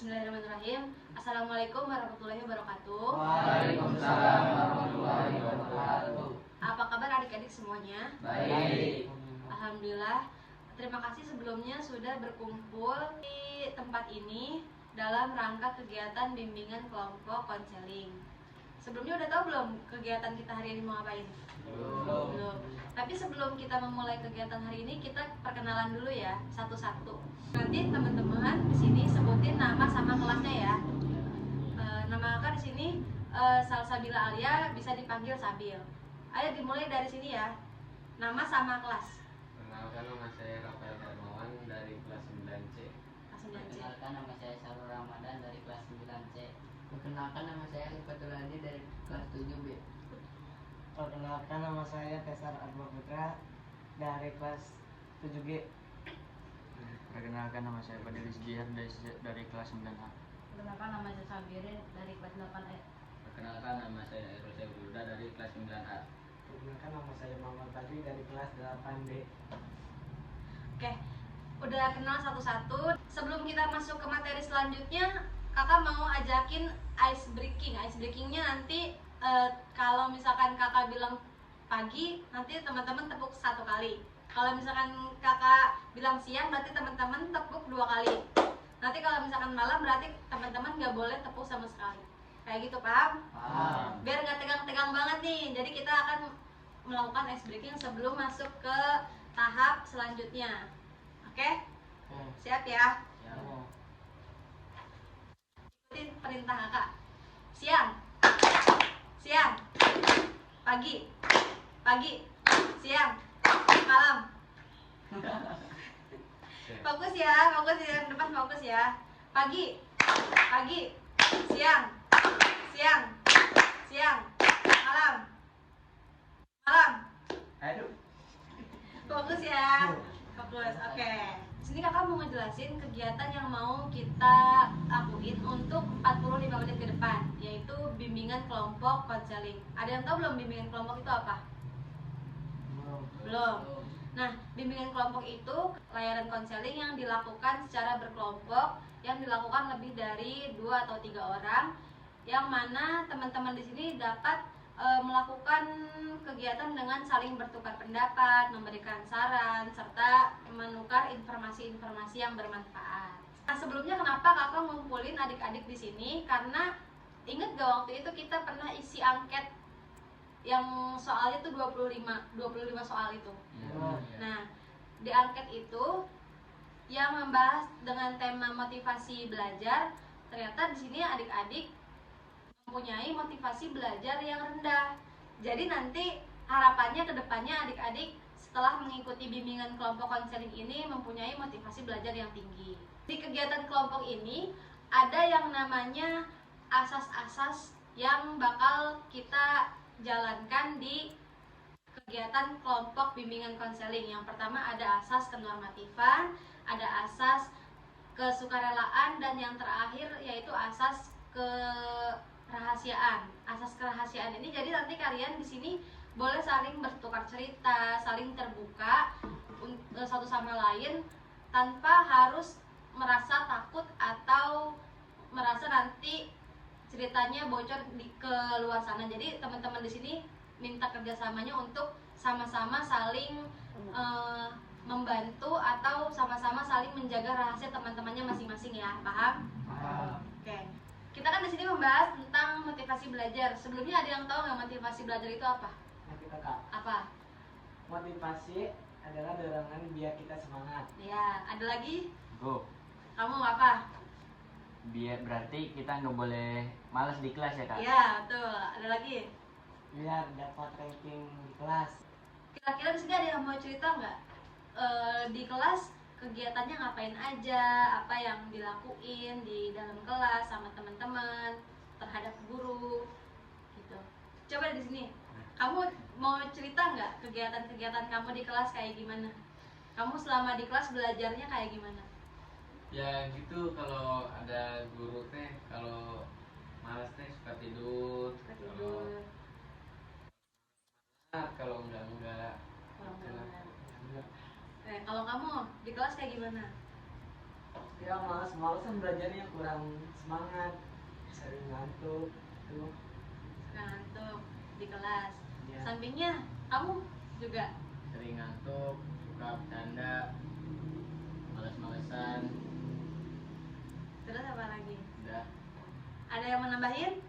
Bismillahirrahmanirrahim. Assalamualaikum warahmatullahi wabarakatuh. Waalaikumsalam warahmatullahi wabarakatuh. Apa kabar adik-adik semuanya? Baik. Alhamdulillah. Terima kasih sebelumnya sudah berkumpul di tempat ini dalam rangka kegiatan bimbingan kelompok konseling. Sebelumnya udah tahu belum kegiatan kita hari ini mau ngapain? Belum. Tapi sebelum kita memulai kegiatan hari ini, kita perkenalan dulu ya, satu-satu. Nanti teman-teman di sini sebutin nama sama kelasnya ya. Nama kakak di sini Salsabila Alia, bisa dipanggil Sabil. Ayo dimulai dari sini ya. Nama sama kelas. Perkenalkan, nama saya Rafael Darmawan dari kelas 9C. Kelas 9C. Perkenalkan, nama saya Sarul Ramadan dari kelas 9C. Perkenalkan, nama saya Alifatul Hadi dari kelas 7B. Perkenalkan, nama saya Tesar Arba Putra dari kelas 7G. Perkenalkan, nama saya Fadil Isdihar dari kelas 9A. Perkenalkan, nama saya Sabirin dari kelas 8E. Perkenalkan, nama saya Erosya Buda dari kelas 9A. Perkenalkan, nama saya Muhammad Badri dari kelas 8D. Oke, udah kenal satu-satu. Sebelum kita masuk ke materi selanjutnya, kakak mau ajakin ice breaking. Ice breakingnya nanti kalau misalkan kakak bilang pagi, nanti teman-teman tepuk 1 kali. Kalau misalkan kakak bilang siang, berarti teman-teman tepuk 2 kali. Nanti kalau misalkan malam, berarti teman-teman nggak boleh tepuk sama sekali. Kayak gitu, paham? Paham. Biar nggak tegang-tegang banget nih. Jadi kita akan melakukan ice breaking sebelum masuk ke tahap selanjutnya. Oke? Siap ya? Ikutin perintah kakak. Siang, siang, pagi, pagi, siang, malam. Fokus ya, depan fokus ya. Pagi, pagi, siang, siang, siang, malam, malam. Aduh. Fokus ya, fokus. Oke. Di sini kakak mau ngejelasin kegiatan yang mau kita lakuin untuk 45 menit ke depan, yaitu bimbingan kelompok konseling. Ada yang tahu belum bimbingan kelompok itu apa? Belum. Nah, bimbingan kelompok itu layanan konseling yang dilakukan secara berkelompok, yang dilakukan lebih dari 2 atau 3 orang, yang mana teman-teman di sini dapat melakukan kegiatan dengan saling bertukar pendapat, memberikan saran, serta menukar informasi-informasi yang bermanfaat. Nah, sebelumnya kenapa kakak ngumpulin adik-adik di sini? Karena inget gak waktu itu kita pernah isi angket yang soalnya tuh 25 soal itu. Nah, di angket itu yang membahas dengan tema motivasi belajar, ternyata di sini adik-adik mempunyai motivasi belajar yang rendah. Jadi nanti harapannya ke depannya adik-adik setelah mengikuti bimbingan kelompok konseling ini mempunyai motivasi belajar yang tinggi. Di kegiatan kelompok ini ada yang namanya asas-asas yang bakal kita jalankan di kegiatan kelompok bimbingan konseling. Yang pertama ada asas kenormatifan, ada asas kesukarelaan, dan yang terakhir yaitu asas kerahasiaan. Asas kerahasiaan ini jadi nanti kalian di sini boleh saling bertukar cerita, saling terbuka satu sama lain tanpa harus merasa takut atau merasa nanti ceritanya bocor ke luar sana. Jadi teman-teman di sini minta kerjasamanya untuk sama-sama saling membantu atau sama-sama saling menjaga rahasia teman-temannya masing-masing ya, paham? Oke. Kita kan di sini membahas tentang motivasi belajar. Sebelumnya ada yang tahu nggak motivasi belajar itu apa? Apa? Motivasi adalah dorongan biar kita semangat. Ya, ada lagi? Go. Kamu apa? Biar berarti kita nggak boleh malas di kelas ya, Kak? Iya, betul. Ada lagi? Biar dapat ranking di kelas. Kira-kira di sini ada yang mau cerita nggak? Di kelas kegiatannya ngapain aja, apa yang dilakuin di dalam kelas sama teman-teman, terhadap guru, gitu. Coba di sini, kamu mau cerita nggak kegiatan-kegiatan kamu di kelas kayak gimana? Kamu selama di kelas belajarnya kayak gimana? Ya gitu, kalau ada guru teh, kalau malas teh suka tidur. Kalau enggak. Kalau kamu di kelas kayak gimana? Ya malas-malasan belajarnya, kurang semangat, sering ngantuk tuh. Suka ngantuk di kelas. Ya. Sampingnya kamu juga Sering ngantuk, suka bercanda, males-malesan. terus apa lagi? Udah. Ada yang mau nambahin?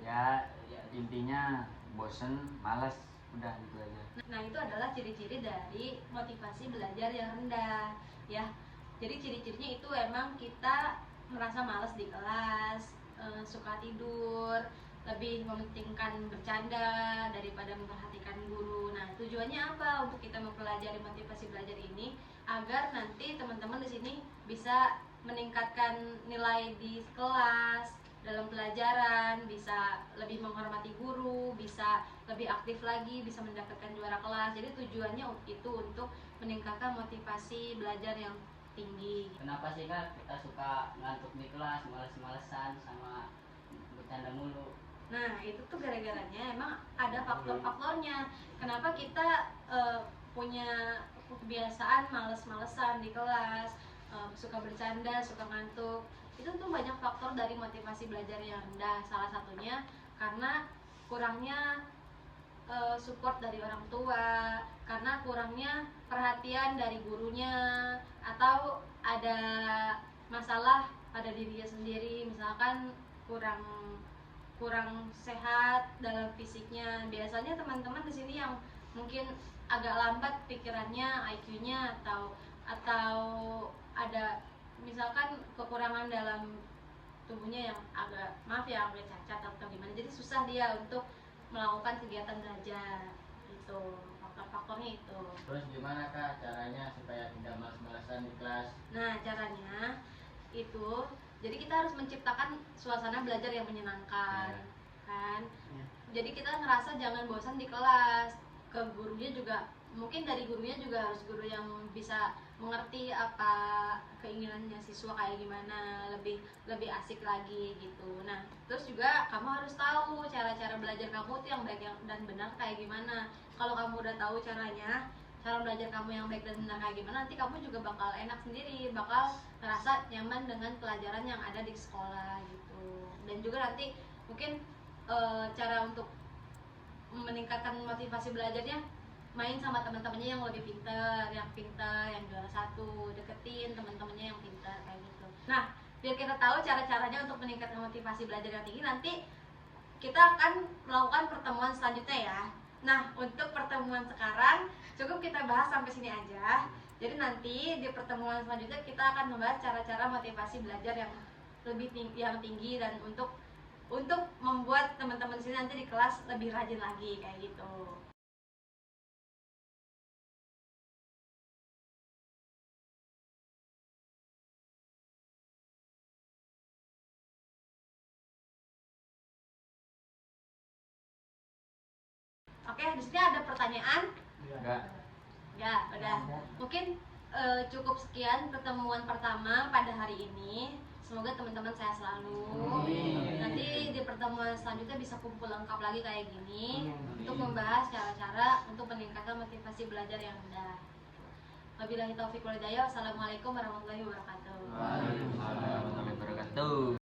Ya intinya bosen, malas, udah gitu aja. Nah, itu adalah ciri-ciri dari motivasi belajar yang rendah, ya. Jadi ciri-cirinya itu emang kita merasa malas di kelas, suka tidur, lebih mementingkan bercanda daripada memperhatikan guru. Nah, tujuannya apa untuk kita mempelajari motivasi belajar ini? Agar nanti teman-teman di sini bisa meningkatkan nilai di kelas, dalam pelajaran, bisa lebih menghormati guru, bisa lebih aktif lagi, bisa mendapatkan juara kelas. Jadi tujuannya itu untuk meningkatkan motivasi belajar yang tinggi. Kenapa sih Kak kita suka ngantuk di kelas, males-malesan sama bercanda mulu? Nah, itu tuh gara-garanya emang ada faktor-faktornya. Kenapa kita punya kebiasaan males-malesan di kelas, suka bercanda, suka ngantuk. Itu tuh banyak faktor dari motivasi belajar yang rendah. Salah satunya karena kurangnya support dari orang tua, karena kurangnya perhatian dari gurunya, atau ada masalah pada dirinya sendiri, misalkan kurang kurang sehat dalam fisiknya. Biasanya teman-teman di sini yang mungkin agak lambat pikirannya, IQ-nya, atau ada misalkan kekurangan dalam tubuhnya yang agak, maaf ya, agak cacat atau gimana, jadi susah dia untuk melakukan kegiatan belajar. Itu faktor-faktornya itu. Terus gimana Kak caranya supaya tidak malas-malasan di kelas? Nah, caranya itu, jadi kita harus menciptakan suasana belajar yang menyenangkan, kan? Ya. Jadi kita ngerasa jangan bosan di kelas. Ke gurunya juga, mungkin dari gurunya juga harus guru yang bisa mengerti apa keinginannya siswa kayak gimana, lebih asik lagi gitu. Nah, terus juga kamu harus tahu cara-cara belajar kamu tuh yang baik dan benar kayak gimana. Kalau kamu udah tahu caranya, cara belajar kamu yang baik dan benar kayak gimana, nanti kamu juga bakal enak sendiri, bakal ngerasa nyaman dengan pelajaran yang ada di sekolah gitu. Dan juga nanti mungkin cara untuk meningkatkan motivasi belajarnya, main sama teman-temannya yang lebih pintar, yang juara 1, deketin teman-temannya yang pintar kayak gitu. Nah, biar kita tahu cara-caranya untuk meningkatkan motivasi belajar yang tinggi, nanti kita akan melakukan pertemuan selanjutnya ya. Nah, untuk pertemuan sekarang cukup kita bahas sampai sini aja. Jadi nanti di pertemuan selanjutnya kita akan membahas cara-cara motivasi belajar yang lebih tinggi dan untuk membuat teman-teman di sini nanti di kelas lebih rajin lagi kayak gitu. Oke, di sini ada pertanyaan? Enggak. Ya, udah. Mungkin cukup sekian pertemuan pertama pada hari ini. Semoga teman-teman sehat selalu. Nanti di pertemuan selanjutnya bisa kumpul lengkap lagi kayak gini untuk membahas cara-cara untuk meningkatkan motivasi belajar yang rendah. Wabillahi taufiq wal hidayah. Wassalamualaikum warahmatullahi wabarakatuh. Waalaikumsalam warahmatullahi wabarakatuh.